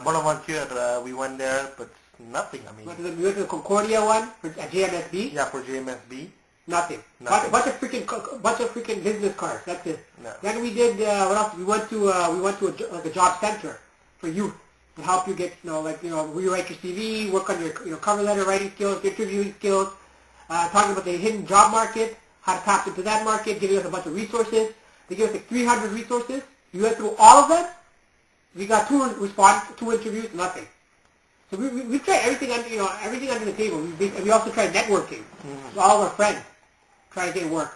Bonaventure, we went there, but nothing. I mean, we went to the Concordia one at JMSB. Yeah, for JMSB. Nothing. Nothing. Bunch of freaking business cards. That's it. No. Then we did what else? We went to a job center for youth to help you get rewrite your CV, work on your cover letter writing skills, interviewing skills, talking about the hidden job market, how to tap into that market, giving us a bunch of resources. They gave us like 300 resources. We went through all of them. We got two interviews, nothing. So we tried everything under the table. We also tried networking with all of our friends, trying to get work.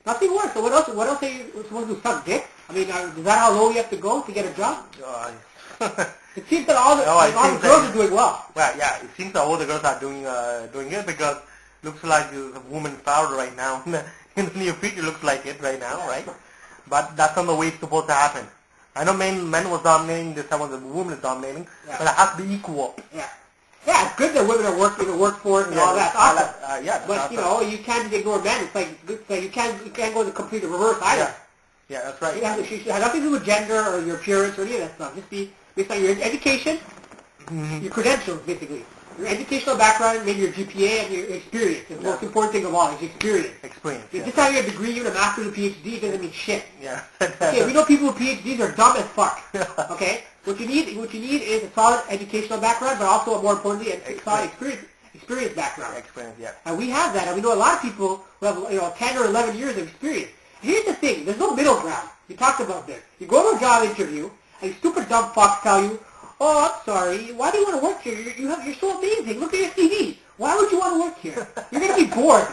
Nothing worked. So what else are you supposed to do? Suck dick? I mean, is that how low you have to go to get a job? It seems that all the girls are doing well. Well, yeah, it seems that all the girls are doing it because looks like there's a woman power right now. In the near future, looks like it right now, right? But that's not the way it's supposed to happen. I know men was dominating, this time was the woman is dominating, but it has to be equal. Yeah. Yeah, it's good that women are working in the workforce and all that. Awesome. But awesome. You can't just ignore men. It's like you can't go the complete reverse either. Yeah, that's right. It has nothing to do with gender or your appearance or any of that stuff. Just be based on your education, your credentials, basically. Your educational background, maybe your GPA and your experience. The most important thing of all is experience. Just having a degree, even a master's or PhD, doesn't mean shit. Yeah. Okay, we know people with PhDs are dumb as fuck. Okay? What you need is a solid educational background, but also, more importantly, a solid experience background. Experience, yeah. And we have that, and we know a lot of people who have 10 or 11 years of experience. Here's the thing, there's no middle ground. We talked about this. You go to a job interview, and these stupid dumb fucks tell you, "Oh, I'm sorry. Why do you want to work here? You're so amazing. Look at your CV. Why would you want to work here? You're going to be bored.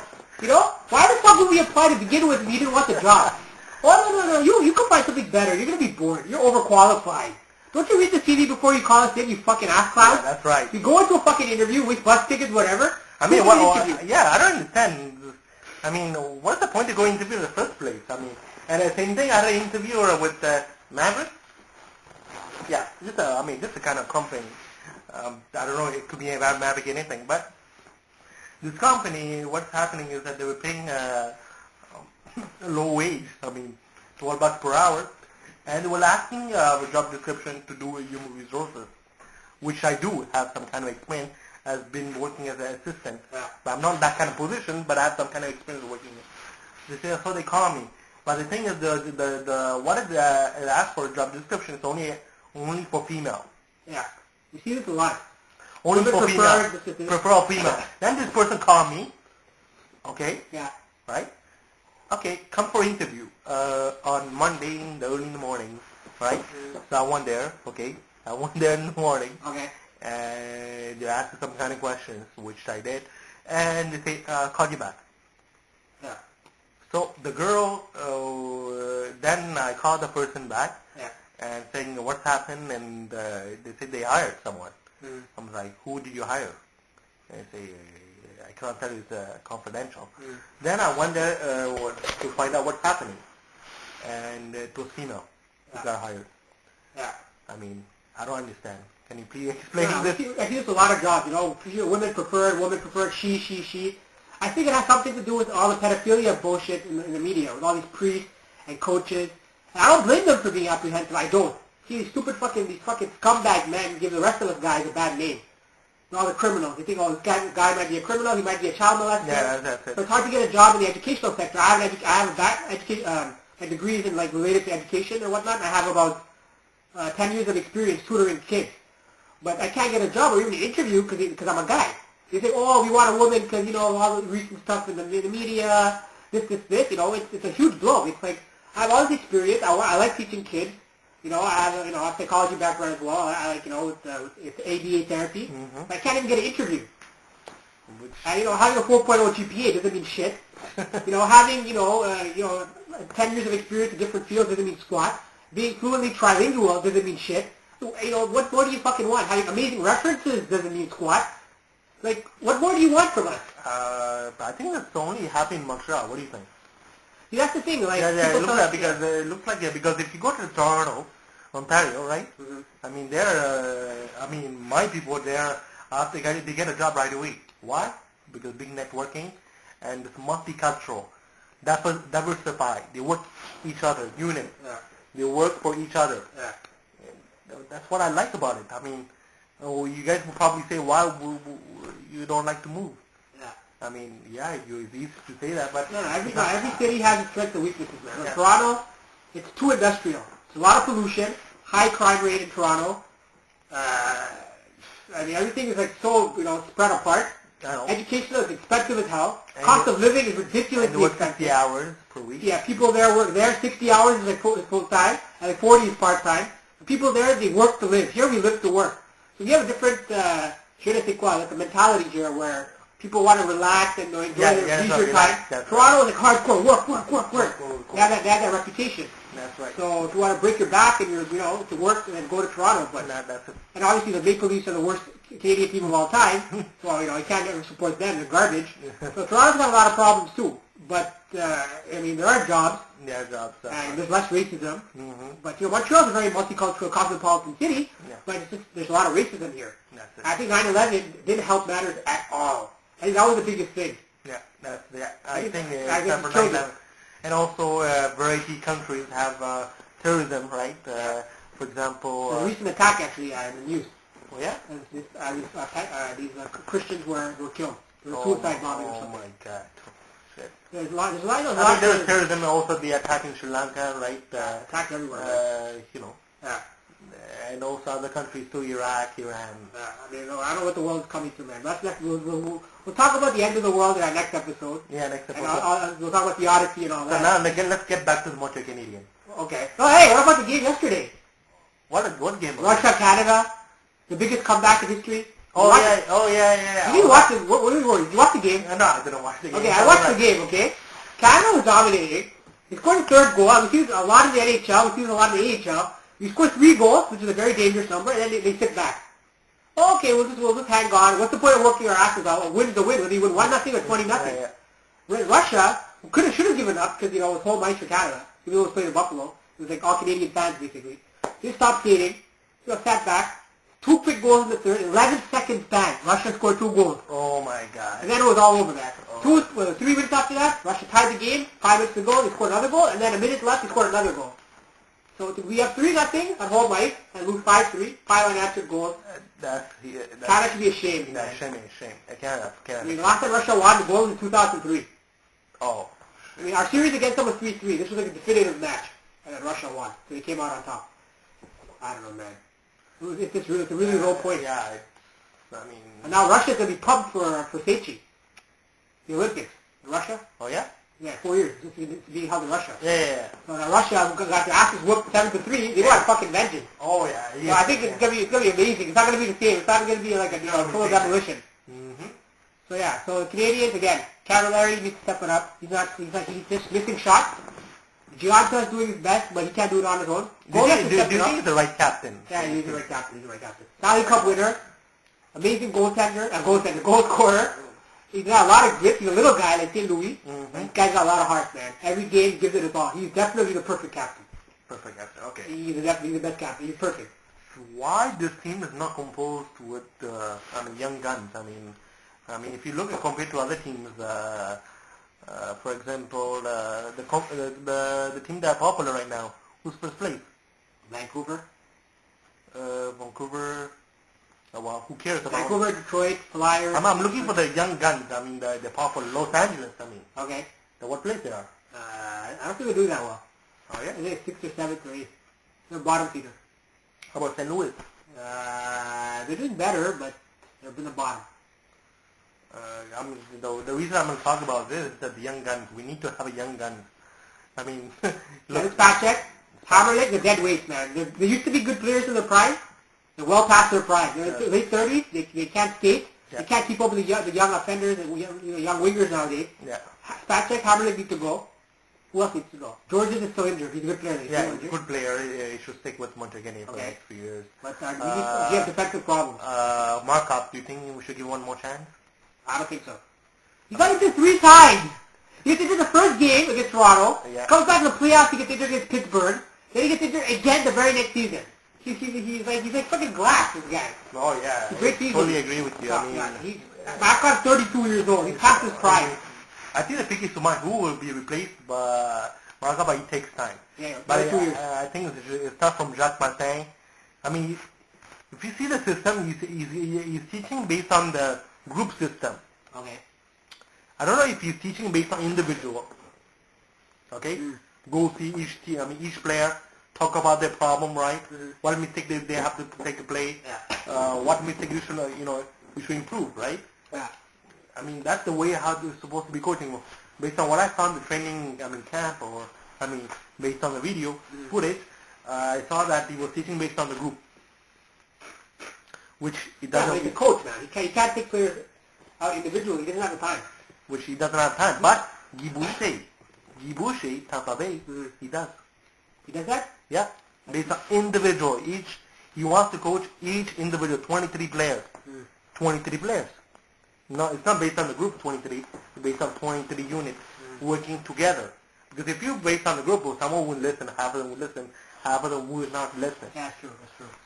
Why the fuck would we apply to begin with if you didn't want the job? Oh, no. You can find something better. You're going to be bored. You're overqualified. Don't you read the CV before you call us in, you fucking ass clown? Yeah, that's right. You go into a fucking interview with bus tickets, whatever. I mean, I don't understand. I mean, what's the point of going to interview in the first place? I mean, and the same thing, I had an interview with Maverick. Yeah, just a kind of company. I don't know, it could be about Maverick anything, but this company, what's happening is that they were paying a low wage, $12 per hour, and they were asking a job description to do human resources, which I do have some kind of experience. I've been working as an assistant, but I'm not in that kind of position, but I have some kind of experience working. They say, so they call me. But the thing is, what it asks for a job description is only for female. Yeah. You see this a lot. Only for female. Prefer female. Then this person called me. Okay? Yeah. Right? Okay, come for interview on Monday early in the morning. Right? So I went there. Okay? I went there in the morning. Okay. And they asked some kind of questions, which I did. And they say, call you back. Yeah. So the girl, then I called the person back. Yeah. And saying what's happened, and they said they hired someone. I'm like, who did you hire? And they say, I can't tell you, it's confidential. Then I went there to find out what's happening, and it was female who got hired. Yeah. I mean, I don't understand. Can you please explain this? I think it's a lot of jobs, women preferred, she. I think it has something to do with all the pedophilia bullshit in the media, with all these priests and coaches. I don't blame them for being apprehensive. I don't. See, these fucking scumbag men give the rest of us guys a bad name. And all the criminals. They think, this guy might be a criminal. He might be a child molester. Yeah, that's it. So it's hard to get a job in the educational sector. I have my degrees in related to education and whatnot. I have about 10 years of experience tutoring kids. But I can't get a job or even an interview because I'm a guy. They say, we want a woman because all the recent stuff in the media. This. It's a huge blow. It's like, I have all this experience. I like teaching kids. I have a psychology background as well. I like it's ABA therapy. But I can't even get an interview. Having a 4.0 GPA doesn't mean shit. Having 10 years of experience in different fields doesn't mean squat. Being fluently trilingual doesn't mean shit. What more do you fucking want? Having amazing references doesn't mean squat. Like, what more do you want from us? I think that's only happening in Montreal. What do you think? See, that's the thing. Like, it looks like because if you go to Toronto, Ontario, right? I mean, my people there, after they get a job right away. Why? Because big networking and it's multicultural, diversified. They work each other, unit. Yeah. They work for each other. Yeah. that's what I like about it. I mean, you guys will probably say, why you don't like to move? Yeah. I mean, yeah, it's easy to say that, but no, every city has its strengths and weaknesses, man. Yeah. Toronto, it's too industrial. It's a lot of pollution, high crime rate in Toronto. I mean, everything is like so, spread apart. I know. Education is expensive as hell. And Cost of living is ridiculously and work expensive. 50 hours per week. Yeah, people there work there 60 hours is like full time, and like 40 is part time. People there, they work to live. Here we live to work. So you have a different, je ne sais quoi, like a mentality here where people want to relax and enjoy their leisure time. Toronto is like hardcore work. They have that reputation. That's right. So if you want to break your back and you're, to work, then go to Toronto. But that's it. and obviously the Maple Leafs are the worst Canadian team of all time. So you can't ever support them. They're garbage. So Toronto's got a lot of problems too. But I mean, there are jobs. There are jobs. And there's less racism. Mm-hmm. But Montreal's a very multicultural, cosmopolitan city. Yeah. But it's just, there's a lot of racism here. That's it. I think 9/11 didn't help matters at all. I think that was the biggest thing. Yeah, I think I except for killed 9/11. And also, variety countries have terrorism, right? For example. There's a recent attack actually in the news. Oh yeah. These Christians were killed. There was suicide bombing or Oh something. my God. Shit. There's a lot of I mean, there's terrorism, also the attack in Sri Lanka, right? attack everywhere. Yeah. And also other countries too, Iraq, Iran. I mean, I don't know what the world's coming to, man. We'll talk about the end of the world in our next episode. Yeah, next episode. And we'll talk about the Odyssey and all So that. now, again, let's get back to the Montreal Canadiens. Okay. Oh, hey, what about the game yesterday? What game was it? Russia, Canada, the biggest comeback in history. Oh yeah. You didn't watch it. What were you worried? You watched the game? No, I didn't watch the game. Okay, I watched the game, okay? Canada was dominating. They scored the third goal. We've seen a lot in the NHL. We've seen a lot in the AHL. We scored 3 goals, which is a very dangerous number, and then they sit back. Okay, we'll just hang on. What's the point of working our asses out? A win's a win. Whether you win 1-0 or 20-0. Yeah. Russia should have given up because, it was home ice for Canada. Even though it was playing in Buffalo. It was like all Canadian fans, basically. They stopped skating. Sat back. 2 quick goals in the third. 11 seconds back. Russia scored 2 goals. Oh my God. And then it was all over that. 3 minutes after that, Russia tied the game. 5 minutes to go, they scored another goal. And then a minute left, they scored another goal. So we have 3-0 at home ice and lose 5-3. 5 unanswered goals. Canada should be ashamed. That's shame. Canada. I mean, last time Russia won the goal was in 2003. Oh. I mean, our series against them was 3-3. This was like a definitive match. And then Russia won. So they came out on top. I don't know, man. It's a really low point. Yeah, And now Russia's going to be pumped for Sochi. The Olympics. In Russia? Oh yeah? Yeah, 4 years. This is being held in Russia. Yeah. So now Russia got their asses whooped 7-3. They want fucking vengeance. Oh yeah. So I think it's gonna be amazing. It's not gonna be the same. It's not gonna be like a total demolition. Mm-hmm. So yeah. So the Canadians again. Cavallari needs to step it up. He's just missing shots. Gianta is doing his best, but he can't do it on his own. Do you think he's the right captain? Yeah, he's the right captain. Stanley Cup winner. Amazing goaltender. Goal scorer. He's got a lot of grit. He's a little guy like Tim Louis. Mm-hmm. This guy's got a lot of heart, man. Every game he gives it his all. He's definitely the perfect captain. Perfect captain. Okay. He's definitely the best captain. He's perfect. Why this team is not composed with young guns? I mean, if you look at compared to other teams, for example, the team that are popular right now, who's first place? Vancouver. Vancouver. Well, who cares about Vancouver, Detroit, Flyers. I'm looking for the young guns. I mean, the popular Los Angeles. Okay. What place they are? I don't think they're doing that well. Oh yeah. I think 6th or 7th or 8th. They're bottom feeder. How about St. Louis? They're doing better, but they're in the bottom. The reason I'm going to talk about this is that the young guns. We need to have a young guns. I mean, look. Spacek, Hammerlick, they're dead weights, man. They used to be good players in their prime. They're well past their prime. They're in their late 30s. They can't skate. Yeah. They can't keep up with the young offenders and young wingers nowadays. Yeah. Spacek, Hammerlick need to go. Who else needs to go? Georges is still injured. He's a good player. He's a good player. He should stick with Montreal for the next few years. But we have defensive problems. Markov, do you think we should give one more chance? I don't think so. He got injured 3 times. He gets injured the first game against Toronto. Yeah. Comes back in the playoffs. He gets injured against Pittsburgh. Then he gets injured again the very next season. He's like fucking glass, this guy. Oh yeah. He's great season. Totally agree with you. Markov's 32 years old. He's past his prime. I think the pick is Suman, who will be replaced by Markov, but it takes time. Yeah, but 2 years. I think it starts from Jacques Martin. I mean, if you see the system, he's teaching based on the group system. Okay. I don't know if he's teaching based on individual. Okay? Go see each team, each player, talk about their problem, right? What mistake they have to take to play. Yeah. What mistake you should, you should improve, right? Yeah. I mean, that's the way how you're supposed to be coaching. Based on what I saw in the training, camp, or, based on the video footage, I saw that he was teaching based on the group. Which he doesn't... Yeah, he's a coach, man. He can't take players out individually. He doesn't have the time. Which he doesn't have time. But Guy Boucher, Tampa Bay, he does. He does that? Yeah. Based on individual. He wants to coach each individual, 23 players. 23 players. No, it's not based on the group 23. It's based on 23 units working together. Because if you based on the group, well, someone would listen, half of them would listen, half of them would not listen. Yeah, that's true.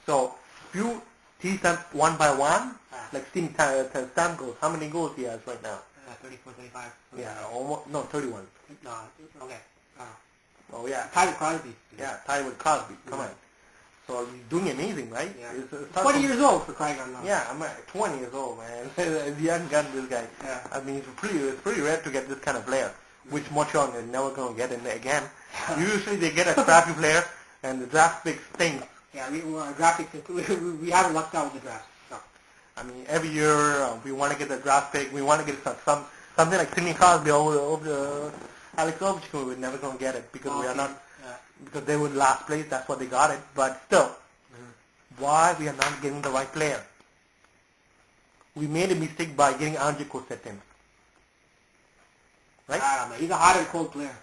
So if you teach them one by one, like Steve Stamkos, how many goals he has right now? 34, 35. Yeah, almost, no, 31. No, okay. Oh yeah. Tied with Crosby. Yeah, tied with Crosby. Come on. So he's doing amazing, right? Yeah. It's 20 years old, for crying out loud. Yeah, I'm 20 years old, man. You haven't gotten this guy. Yeah. I mean, it's pretty rare to get this kind of player, which Montreal is never going to get in there again. Usually they get a crappy player, and the draft pick stinks. Yeah, our draft pick, we haven't lucked out with the draft. No. I mean, every year we want to get the draft pick. We want to get something like Sidney Crosby over Alex Ovechkin. We're never going to get it because we are not. Because they were last place, that's why they got it. But still, why we are not getting the right player? We made a mistake by getting Andrei Kosetin. Right? I don't know. He's a hot and cold player.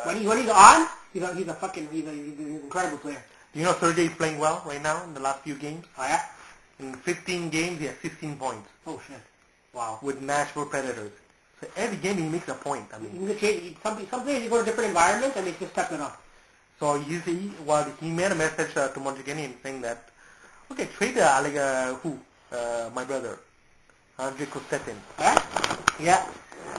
When he's on, he's an incredible player. Do you know Sergey is playing well right now in the last few games? Oh yeah? In 15 games, he has 16 points. Oh shit. Wow. With Nashville Predators. So every game he makes a point. I mean, some players you go to different environments and they just step it up. So you see, he made a message to Montreal saying that, okay, trade my brother, Andrei Kostetin. Yeah? Yeah.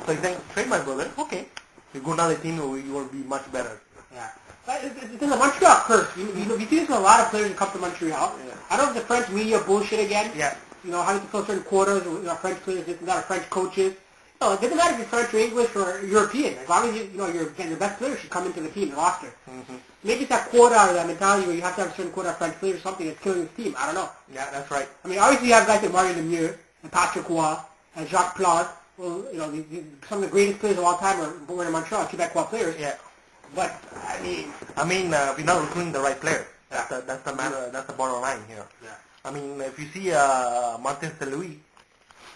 So he's saying, trade my brother, okay. You go to another team, you will be much better. Yeah. It's in the Montreal curse. You see this with a lot of players who come to Montreal. Yeah. I don't know if the French media bullshit again. Yeah. Having to fill certain quotas, French players, this and that, or French coaches. No, it doesn't matter if you're French or English or European. As long as your best players should come into the team, the roster. Maybe it's that quota or that mentality where you have to have a certain quota of French players or something that's killing this team. I don't know. Yeah, that's right. I mean, obviously you have guys like Mario Lemieux and Patrick Roy and Jacques Plante. Well, some of the greatest players of all time are born in Montreal, Quebecois players. Yeah. But I mean, we're not recruiting the right players. That's the matter. That's the bottom line here. Yeah. I mean, if you see Martin St. Louis,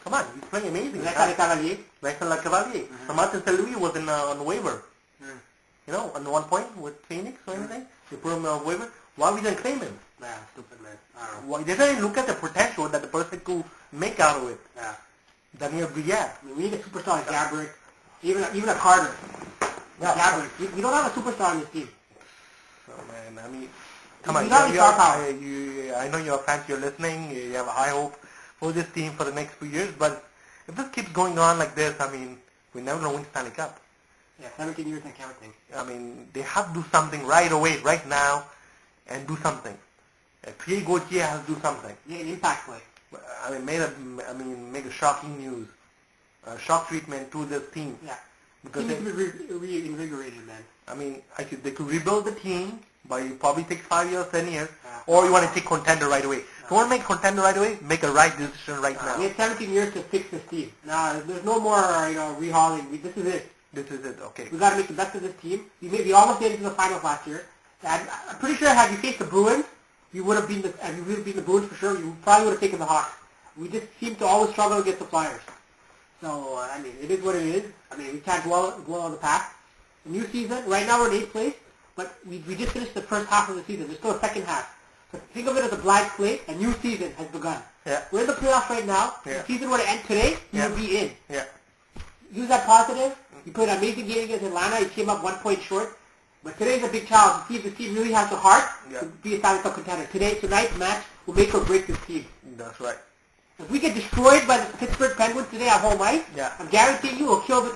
come on, he's playing amazing. Vincent Cavalier. Vincent Cavalier. So Martin St. Louis was on the waiver. On one point with Phoenix or anything, they put him on waiver. Why we didn't claim him? Yeah, stupid man. I don't know. Why they didn't look at the potential that the person could make out of it? Yeah. Daniel Briere. I mean, we need a superstar like Gabrick, even a Carter. Yeah, Gabrick. We don't have a superstar on this team. So man, I mean, come on. I know you're fans. You're listening. You have a high hope for this team for the next few years. But if this keeps going on like this, I mean, we're never going to win Stanley Cup. Yeah, 17 years and counting. I mean, they have to do something right away, right now, and do something. Pierre Gauthier has to do something. Yeah, an impact play. I mean, make a shocking news, shock treatment to this team. Yeah. Because team needs to be reinvigorated, man. I mean, they could rebuild the team, but it probably takes 5 years, 10 years, or you want to take contender right away. If you want to make contender right away, make a right decision right now. We have 17 years to fix this team. There's no more, rehauling. This is it. This is it, okay. We got to make the best of this team. We almost made it to the finals last year. And I'm pretty sure had you faced the Bruins, you would have beaten the Bruins for sure. You probably would have taken the Hawks. We just seem to always struggle against the Flyers. So, I mean, it is what it is. I mean, we can't dwell on the past. The new season, right now we're in 8th place, but we just finished the first half of the season. There's still a second half. So think of it as a blank slate. A new season has begun. Yeah. We're in the playoffs right now. Yeah. If the season were to end today, you would be in. Yeah. Use that positive. You played an amazing game against Atlanta. You came up 1 point short. But today's a big challenge to see if the team really has the heart to be a Stanley Cup contender. Tonight's match will make or break this team. That's right. If we get destroyed by the Pittsburgh Penguins today at home ice, I'm guaranteeing you we'll kill the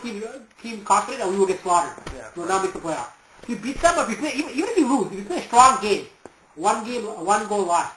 team's confidence and we will get slaughtered. Yeah, we will not make the playoffs. If you beat them, even if you lose, if you play a strong game, one game, one goal lost.